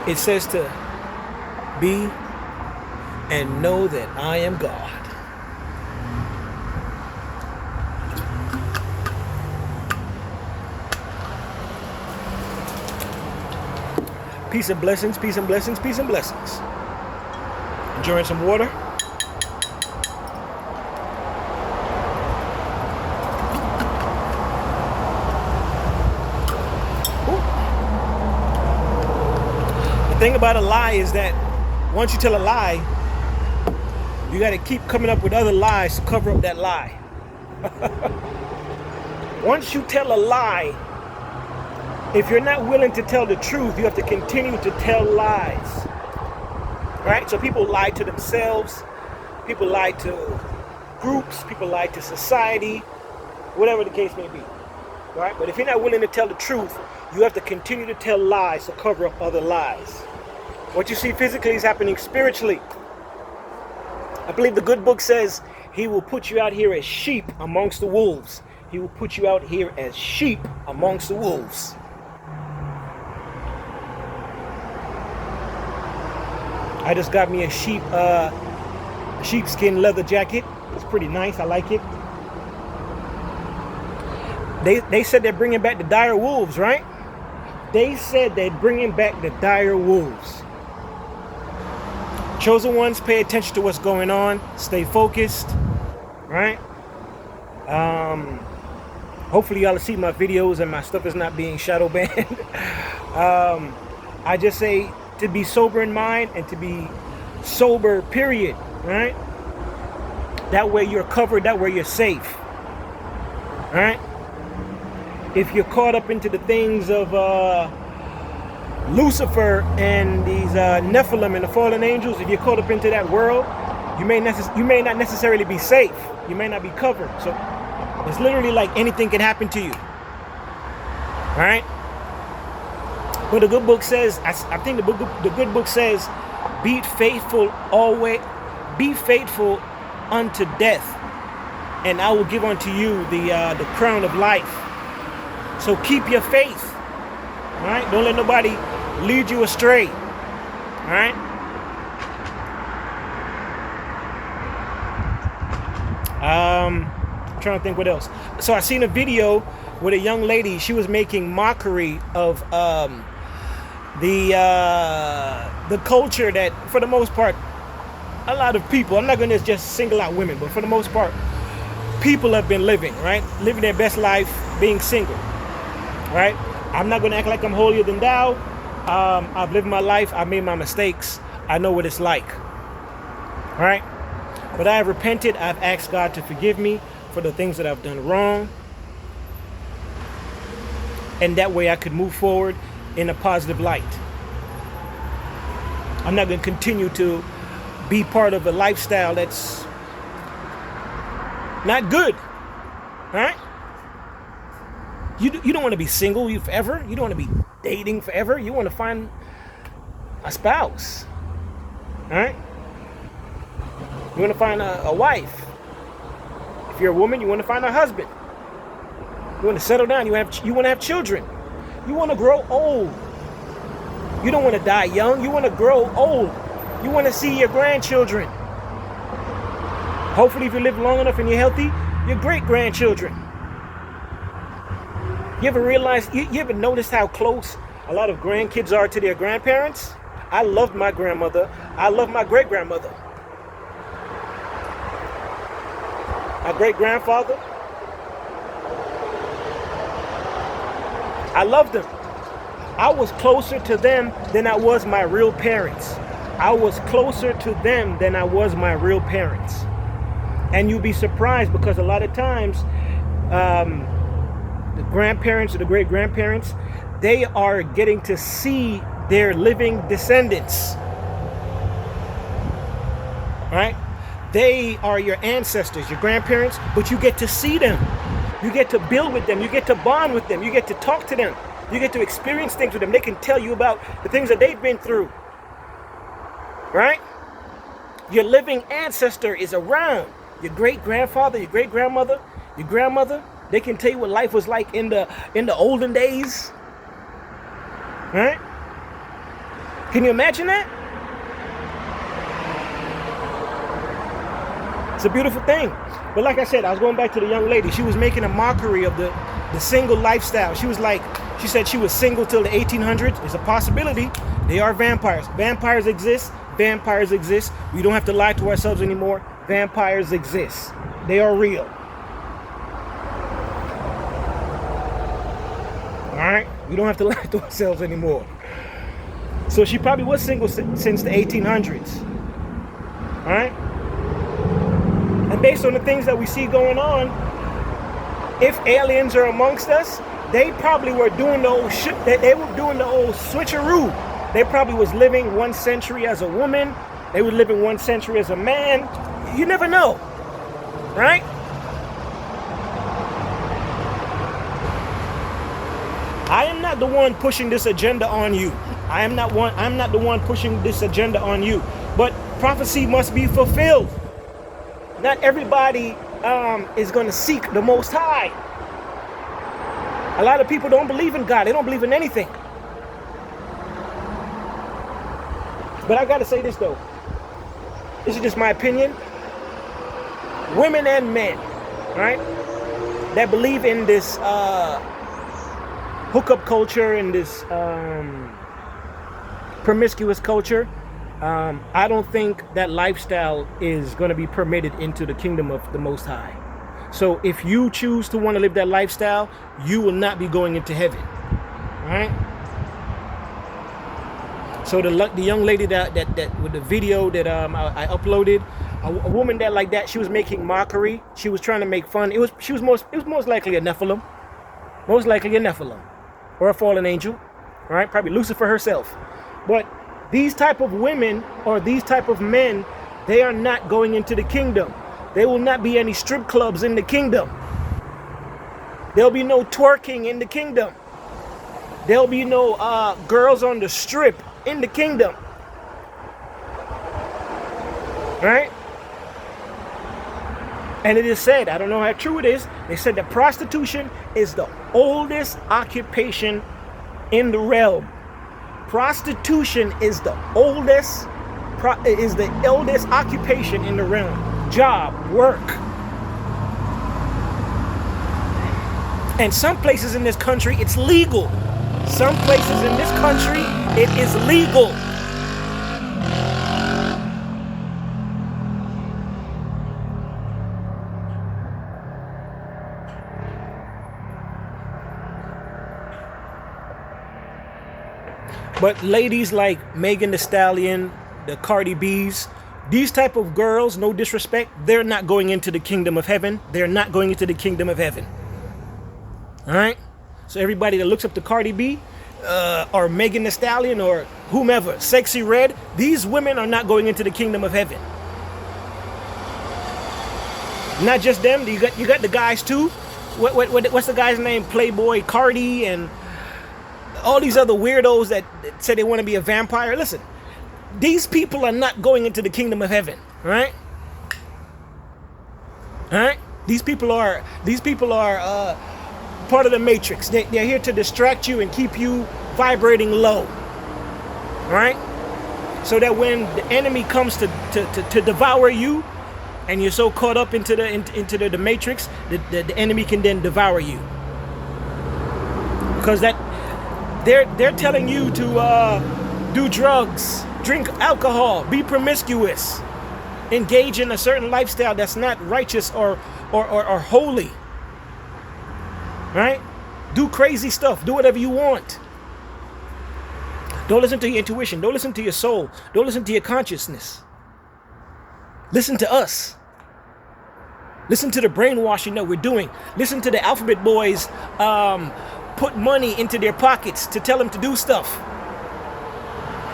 It says to be and know that I am God. Peace and blessings, peace and blessings, peace and blessings. Enjoying some water. The thing about a lie is that once you tell a lie, you got to keep coming up with other lies to cover up that lie. Once you tell a lie, if you're not willing to tell the truth, you have to continue to tell lies. Right? So people lie to themselves, people lie to groups, people lie to society, whatever the case may be. Right? But if you're not willing to tell the truth, you have to continue to tell lies to cover up other lies. What you see physically is happening spiritually. I believe the good book says he will put you out here as sheep amongst the wolves. He will put you out here as sheep amongst the wolves. I just got me a sheepskin leather jacket. It's pretty nice. I like it. They said they're bringing back the dire wolves, right? They said they're bringing back the dire wolves. Chosen ones, pay attention to what's going on. Stay focused, right? Hopefully y'all see my videos and my stuff is not being shadow banned. I just say to be sober in mind and to be sober, period, right? That way you're covered, that way you're safe, right? If you're caught up into the things of Lucifer and these Nephilim and the fallen angels, if you're caught up into that world, you may not necessarily be safe. You may not be covered. So it's literally like anything can happen to you. All right? But the good book says, I think the good book says, be faithful always, be faithful unto death, and I will give unto you the crown of life. So keep your faith. All right? Don't let nobody lead you astray. All right? I'm trying to think what else. So I seen a video with a young lady. She was making mockery of the culture that, for the most part, a lot of people, I'm not going to just single out women, but for the most part, people have been living, right? Living their best life, being single, right? I'm not going to act like I'm holier than thou. I've lived my life. I made my mistakes. I know what it's like, all right? But I have repented. I've asked God to forgive me for the things that I've done wrong. And that way I could move forward in a positive light. I'm not going to continue to be part of a lifestyle that's not good. All right? You don't want to be single forever. You don't want to be dating forever. You want to find a spouse. All right? You want to find a wife. If you're a woman, you want to find a husband. You want to settle down. You want to have children. You want to grow old. You don't want to die young. You want to grow old. You want to see your grandchildren. Hopefully, if you live long enough and you're healthy, your great-grandchildren. You ever realize, you ever noticed how close a lot of grandkids are to their grandparents? I loved my grandmother. I love my great-grandmother. My great-grandfather, I loved them. I was closer to them than I was my real parents. I was closer to them than I was my real parents. And you'll be surprised because a lot of times, the grandparents or the great-grandparents, they are getting to see their living descendants. Right? They are your ancestors, your grandparents, but you get to see them. You get to build with them. You get to bond with them. You get to talk to them. You get to experience things with them. They can tell you about the things that they've been through. Right? Your living ancestor is around. Your great-grandfather, your great-grandmother, your grandmother, they can tell you what life was like in the olden days. Right? Can you imagine that? It's a beautiful thing. But like I said, I was going back to the young lady. She was making a mockery of the single lifestyle. She was like, she said she was single till the 1800s. It's a possibility. They are vampires. Vampires exist. Vampires exist. We don't have to lie to ourselves anymore. Vampires exist. They are real. All right? We don't have to lie to ourselves anymore. So she probably was single since the 1800s. All right? And based on the things that we see going on, if aliens are amongst us, they probably were doing the old shit. They were doing the old switcheroo. They probably was living 1 century as a woman. They were living 1 century as a man. You never know, right? I am not the one pushing this agenda on you. I'm not the one pushing this agenda on you. But prophecy must be fulfilled. Not everybody is going to seek the Most High. A lot of people don't believe in God. They don't believe in anything. But I got to say this, though. This is just my opinion. Women and men, right, that believe in this hookup culture and this promiscuous culture, I don't think that lifestyle is going to be permitted into the kingdom of the Most High. So if you choose to want to live that lifestyle, you will not be going into heaven. All right? So the young lady that with the video that I uploaded, a woman that like that, she was making mockery. She was trying to make fun. It was most likely a Nephilim. Most likely a Nephilim. Or a fallen angel. All right? Probably Lucifer herself. But these type of women or these type of men, they are not going into the kingdom. There will not be any strip clubs in the kingdom. There'll be no twerking in the kingdom. There'll be no girls on the strip in the kingdom. Right? And it is said, I don't know how true it is, they said that prostitution is the oldest occupation in the realm. Prostitution is the oldest occupation in the realm. Job, work. And some places in this country, it's legal. Some places in this country, it is legal. But ladies like Megan Thee Stallion, the Cardi B's, these type of girls, no disrespect, they're not going into the kingdom of heaven. They're not going into the kingdom of heaven. All right? So everybody that looks up to Cardi B or Megan Thee Stallion or whomever, Sexy Red, these women are not going into the kingdom of heaven. Not just them. You got the guys too. What's the guy's name? Playboy Cardi and all these other weirdos that say they want to be a vampire. Listen, these people are not going into the kingdom of heaven, right? All right? These people are part of the matrix. They're here to distract you and keep you vibrating low, right? So that when the enemy comes to devour you, and you're so caught up into the matrix, the enemy can then devour you, because that they're telling you to do drugs, drink alcohol, be promiscuous, engage in a certain lifestyle that's not righteous or holy. Right? Do crazy stuff. Do whatever you want. Don't listen to your intuition. Don't listen to your soul. Don't listen to your consciousness. Listen to us. Listen to the brainwashing that we're doing. Listen to the alphabet boys put money into their pockets to tell them to do stuff.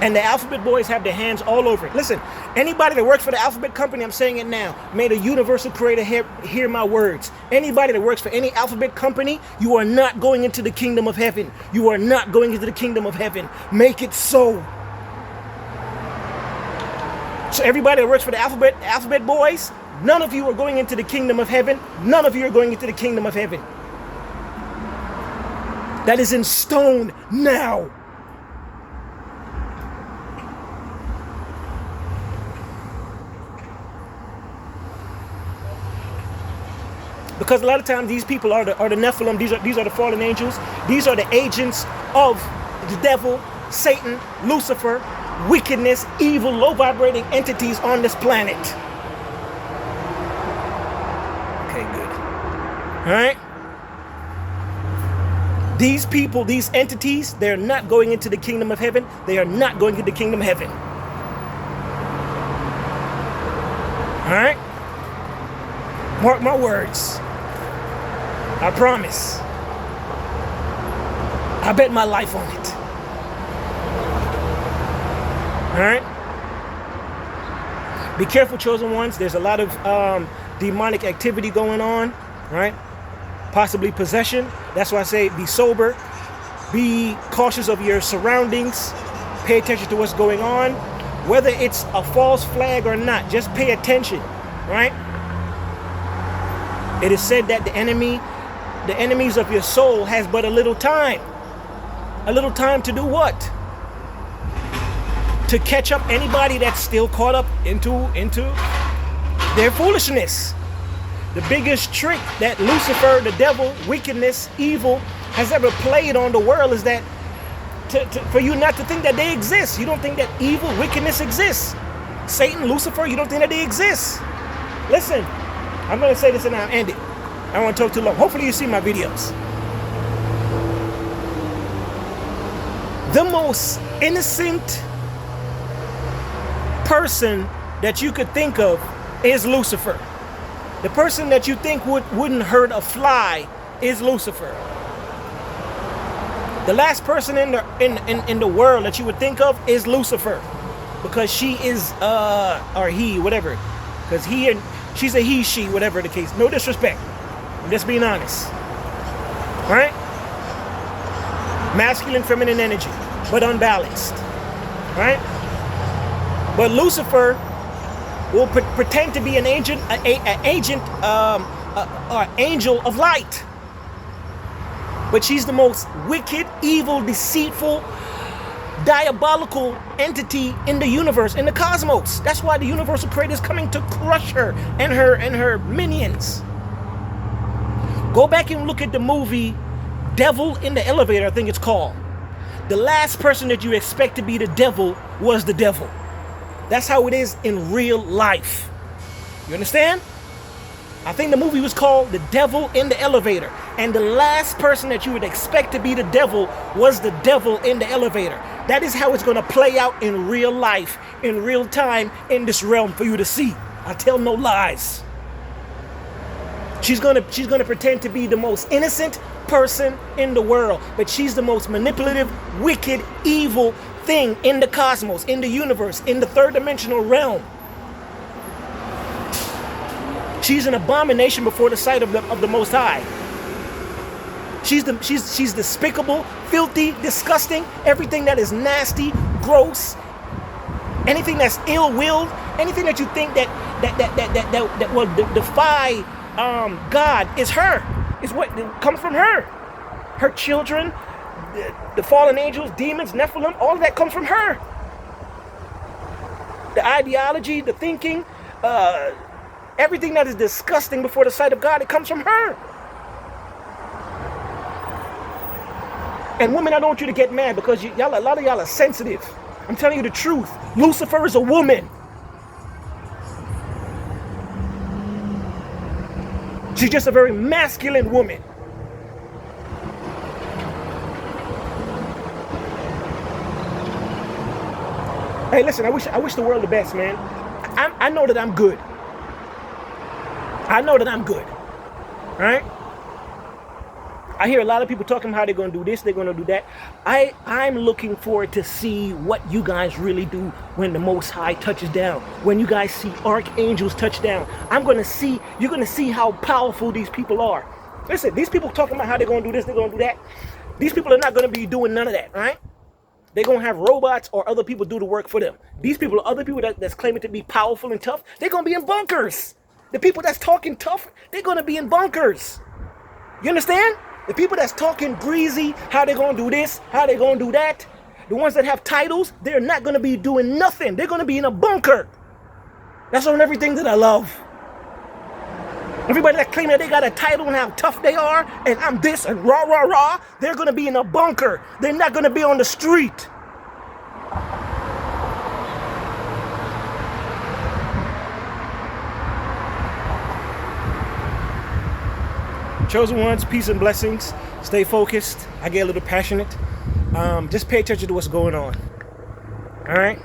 And the alphabet boys have their hands all over it. Listen, anybody that works for the alphabet company, I'm saying it now, may the universal creator hear my words. Anybody that works for any alphabet company, you are not going into the kingdom of heaven. You are not going into the kingdom of heaven. Make it so. So everybody that works for the alphabet boys, none of you are going into the kingdom of heaven. None of you are going into the kingdom of heaven. That is in stone now. Because a lot of times these people are the Nephilim. These are the fallen angels. These are the agents of the devil, Satan, Lucifer, wickedness, evil, low vibrating entities on this planet. Okay, good. All right. These people, these entities, they're not going into the kingdom of heaven. They are not going into the kingdom of heaven. All right? Mark my words. I promise. I bet my life on it. All right? Be careful, chosen ones. There's a lot of demonic activity going on, right? Possibly possession. That's why I say be sober. Be cautious of your surroundings. Pay attention to what's going on. Whether it's a false flag or not, just pay attention, right? It is said that the enemies of your soul has but a little time. A little time to do what? To catch up anybody that's still caught up into their foolishness. The biggest trick that Lucifer, the devil, wickedness, evil has ever played on the world is that for you not to think that they exist. You don't think that evil, wickedness exists. Satan, Lucifer, you don't think that they exist. Listen, I'm going to say this and I'll end it. I don't want to talk too long. Hopefully you see my videos. The most innocent person that you could think of is Lucifer. The person that you think wouldn't hurt a fly is Lucifer. The last person in the world that you would think of is Lucifer, because she is or he, whatever, because she's a he, she, whatever the case. No disrespect. I'm just being honest. All right? Masculine, feminine energy, but unbalanced. All right? But Lucifer will pretend to be an agent, or angel of light. But she's the most wicked, evil, deceitful, diabolical entity in the universe, in the cosmos. That's why the universal creator is coming to crush her and her minions. Go back and look at the movie Devil in the Elevator, I think it's called. The last person that you expect to be the devil was the devil. That's how it is in real life. You understand? I think the movie was called The Devil in the Elevator. And the last person that you would expect to be the devil was the devil in the elevator. That is how it's going to play out in real life, in real time, in this realm for you to see. I tell no lies. She's gonna pretend to be the most innocent person in the world, but she's the most manipulative, wicked, evil thing in the cosmos, in the universe, in the third dimensional realm. She's an abomination before the sight of the Most High. She's despicable, filthy, disgusting. Everything that is nasty, gross, anything that's ill-willed, anything that you think that will defy God is her. Is what comes from her. Her children, the fallen angels, demons, Nephilim, all of that comes from her. The ideology, the thinking, everything that is disgusting before the sight of God, it comes from her. And women, I don't want you to get mad because a lot of y'all are sensitive. I'm telling you the truth. Lucifer is a woman. She's just a very masculine woman. Hey, listen, I wish the world the best, man. I know that I'm good. I know that I'm good. All right? I hear a lot of people talking about how they're going to do this, they're going to do that. I'm looking forward to see what you guys really do when the Most High touches down. When you guys see archangels touch down. You're going to see how powerful these people are. Listen, these people talking about how they're going to do this, they're going to do that. These people are not going to be doing none of that, right? They're going to have robots or other people do the work for them. These people, other people that's claiming to be powerful and tough, they're going to be in bunkers. The people that's talking tough, they're going to be in bunkers. You understand? The people that's talking greasy, how they're going to do this, how they're going to do that, the ones that have titles, they're not going to be doing nothing. They're going to be in a bunker. That's on everything that I love. Everybody that claim that they got a title and how tough they are, and I'm this and rah, rah, rah, they're going to be in a bunker. They're not going to be on the street. Chosen ones, peace and blessings. Stay focused. I get a little passionate. Just pay attention to what's going on. All right?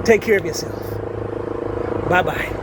Take care of yourself. Bye-bye.